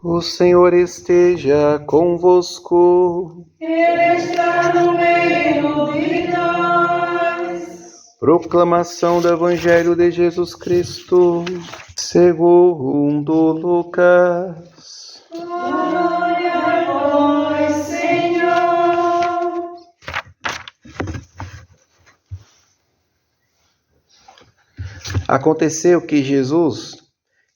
O Senhor esteja convosco. Ele está no meio de nós. Proclamação do Evangelho de Jesus Cristo, segundo Lucas. Glória a vós, Senhor. Aconteceu que Jesus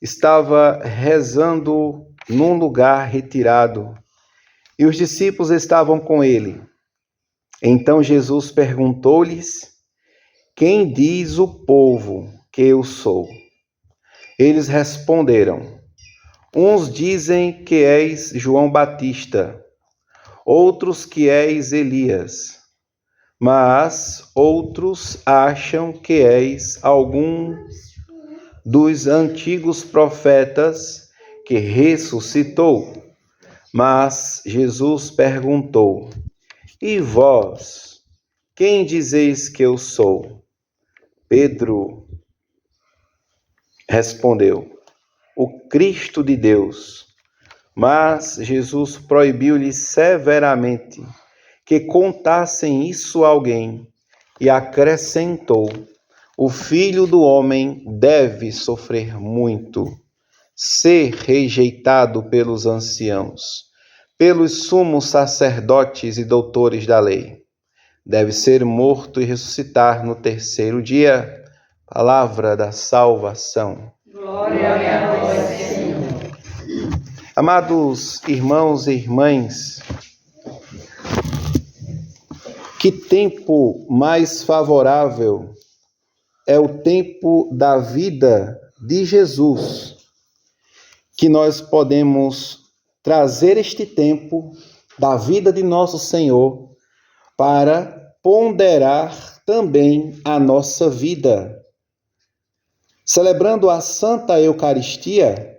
estava rezando num lugar retirado e os discípulos estavam com ele. Então Jesus perguntou-lhes: Quem diz o povo que eu sou? Eles responderam: Uns dizem que és João Batista, outros que és Elias, mas outros acham que és algum dos antigos profetas que ressuscitou. Mas Jesus perguntou: E vós, quem dizeis que eu sou? Pedro respondeu: O Cristo de Deus. Mas Jesus proibiu-lhes severamente que contassem isso a alguém e acrescentou: O Filho do Homem deve sofrer muito, ser rejeitado pelos anciãos, pelos sumos sacerdotes e doutores da lei. Deve ser morto e ressuscitar no terceiro dia. Palavra da salvação. Glória a vós, Senhor. Amados irmãos e irmãs, que tempo mais favorável é o tempo da vida de Jesus, que nós podemos trazer este tempo da vida de nosso Senhor para ponderar também a nossa vida. Celebrando a Santa Eucaristia,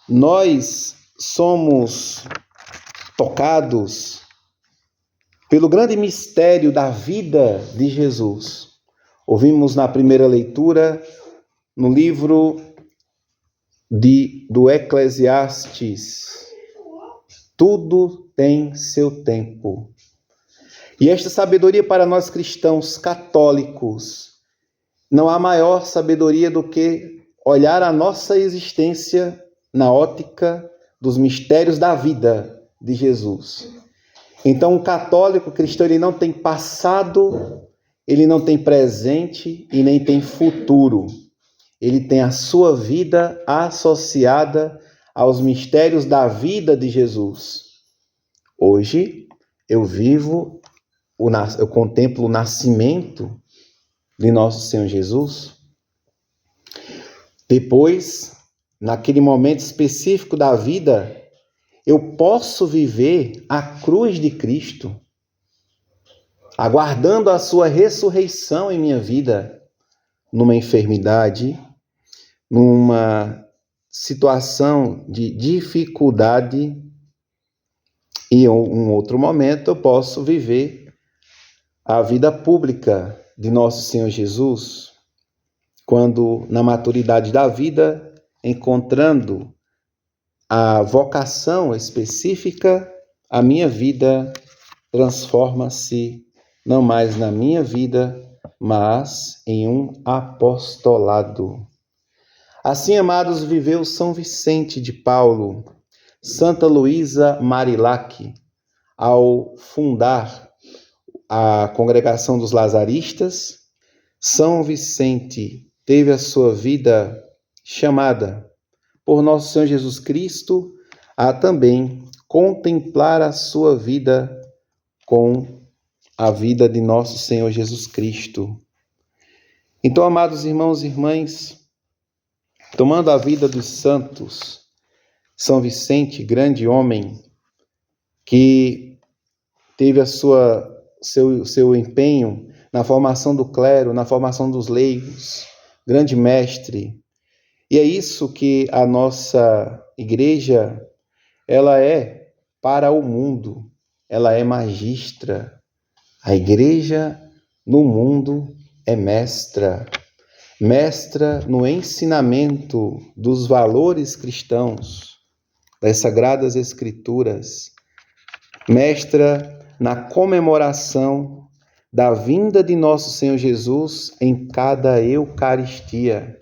nós somos tocados pelo grande mistério da vida de Jesus. Ouvimos na primeira leitura, no livro do Eclesiastes, tudo tem seu tempo. E esta sabedoria para nós cristãos católicos, não há maior sabedoria do que olhar a nossa existência na ótica dos mistérios da vida de Jesus. Então, o católico cristão, ele não tem passado, ele não tem presente e nem tem futuro. Ele tem a sua vida associada aos mistérios da vida de Jesus. Hoje, eu contemplo o nascimento de nosso Senhor Jesus. Depois, naquele momento específico da vida, eu posso viver a cruz de Cristo, aguardando a sua ressurreição em minha vida, numa enfermidade, numa situação de dificuldade, e em um outro momento eu posso viver a vida pública de nosso Senhor Jesus, quando na maturidade da vida, encontrando a vocação específica, a minha vida transforma-se não mais na minha vida, mas em um apostolado. Assim, amados, viveu São Vicente de Paulo, Santa Luísa Marilac, ao fundar a Congregação dos Lazaristas. São Vicente teve a sua vida chamada por nosso Senhor Jesus Cristo a também contemplar a sua vida com a vida de nosso Senhor Jesus Cristo. Então, amados irmãos e irmãs, tomando a vida dos santos, São Vicente, grande homem, que teve seu empenho na formação do clero, na formação dos leigos, grande mestre. E é isso que a nossa igreja, ela é para o mundo, ela é magistra. A igreja no mundo é mestra no ensinamento dos valores cristãos. das Sagradas Escrituras, mestra na comemoração da vinda de nosso Senhor Jesus em cada Eucaristia.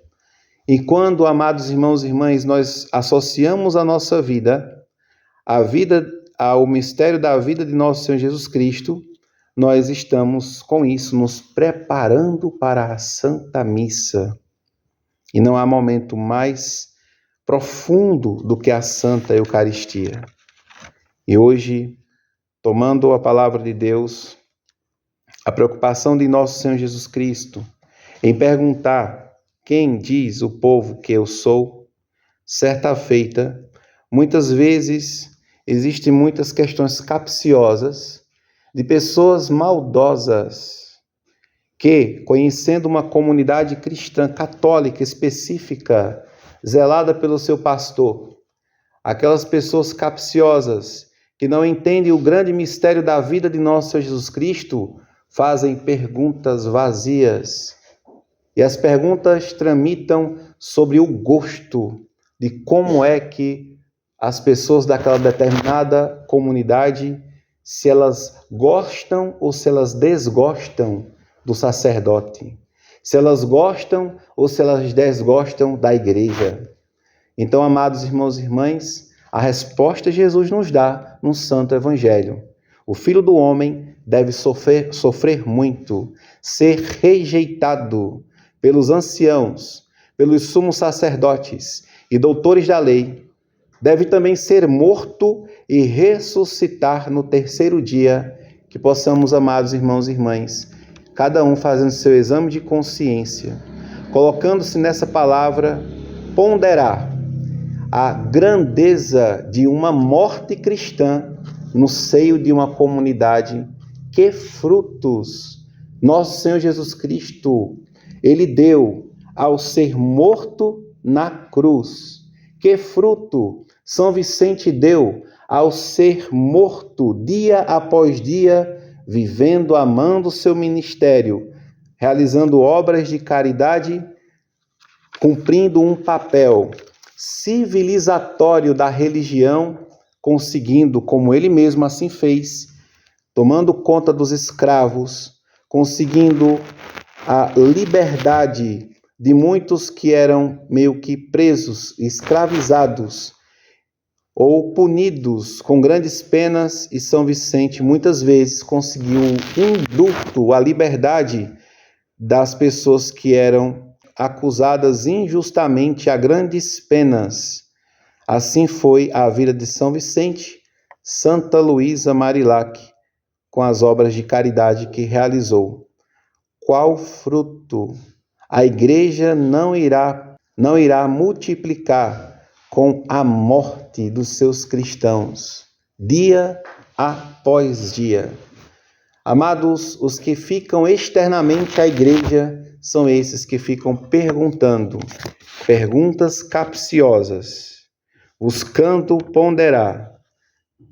E quando, amados irmãos e irmãs, nós associamos a nossa vida ao mistério da vida de nosso Senhor Jesus Cristo, nós estamos, com isso, nos preparando para a Santa Missa. E não há momento mais profundo do que a Santa Eucaristia. E hoje, tomando a palavra de Deus, a preocupação de nosso Senhor Jesus Cristo em perguntar: quem diz o povo que eu sou? Certa feita, muitas vezes existem muitas questões capciosas de pessoas maldosas que, conhecendo uma comunidade cristã católica específica, zelada pelo seu pastor, aquelas pessoas capciosas que não entendem o grande mistério da vida de nosso Senhor Jesus Cristo, fazem perguntas vazias. E as perguntas tramitam sobre o gosto de como é que as pessoas daquela determinada comunidade, se elas gostam ou se elas desgostam do sacerdote, se elas gostam ou se elas desgostam da igreja. Então, amados irmãos e irmãs, a resposta Jesus nos dá no Santo Evangelho. O Filho do Homem deve sofrer muito, ser rejeitado pelos anciãos, pelos sumos sacerdotes e doutores da lei, deve também ser morto e ressuscitar no terceiro dia, que possamos, amados irmãos e irmãs, cada um fazendo seu exame de consciência, colocando-se nessa palavra, ponderar a grandeza de uma morte cristã no seio de uma comunidade. Que frutos nosso Senhor Jesus Cristo, Ele deu ao ser morto na cruz. Que fruto São Vicente deu ao ser morto dia após dia, vivendo, amando o seu ministério, realizando obras de caridade, cumprindo um papel civilizatório da religião, conseguindo, como ele mesmo assim fez, tomando conta dos escravos, conseguindo a liberdade de muitos que eram meio que presos, escravizados ou punidos com grandes penas, e São Vicente muitas vezes conseguiu indulto, a liberdade das pessoas que eram acusadas injustamente a grandes penas. Assim foi a vida de São Vicente, Santa Luísa Marilac, com as obras de caridade que realizou. Qual fruto a Igreja não irá multiplicar com a morte dos seus cristãos, dia após dia? Amados, os que ficam externamente à Igreja são esses que ficam perguntando, perguntas capciosas, buscando ponderar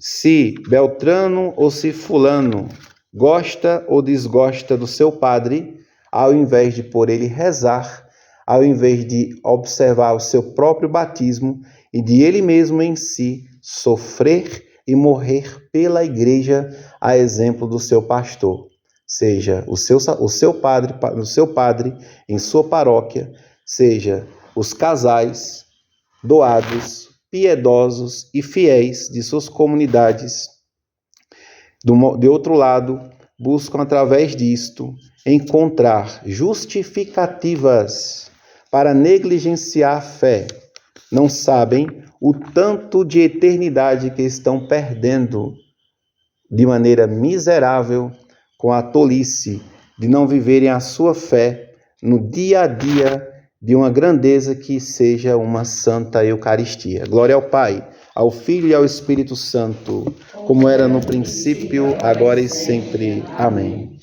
se Beltrano ou se Fulano gosta ou desgosta do seu padre, ao invés de por ele rezar, ao invés de observar o seu próprio batismo e de ele mesmo em si sofrer e morrer pela Igreja, a exemplo do seu pastor, seja o seu padre em sua paróquia, seja os casais doados, piedosos e fiéis de suas comunidades. De outro lado, buscam através disto encontrar justificativas para negligenciar a fé. Não sabem o tanto de eternidade que estão perdendo de maneira miserável com a tolice de não viverem a sua fé no dia a dia de uma grandeza que seja uma Santa Eucaristia. Glória ao Pai, ao Filho e ao Espírito Santo, como era no princípio, agora e sempre. Amém.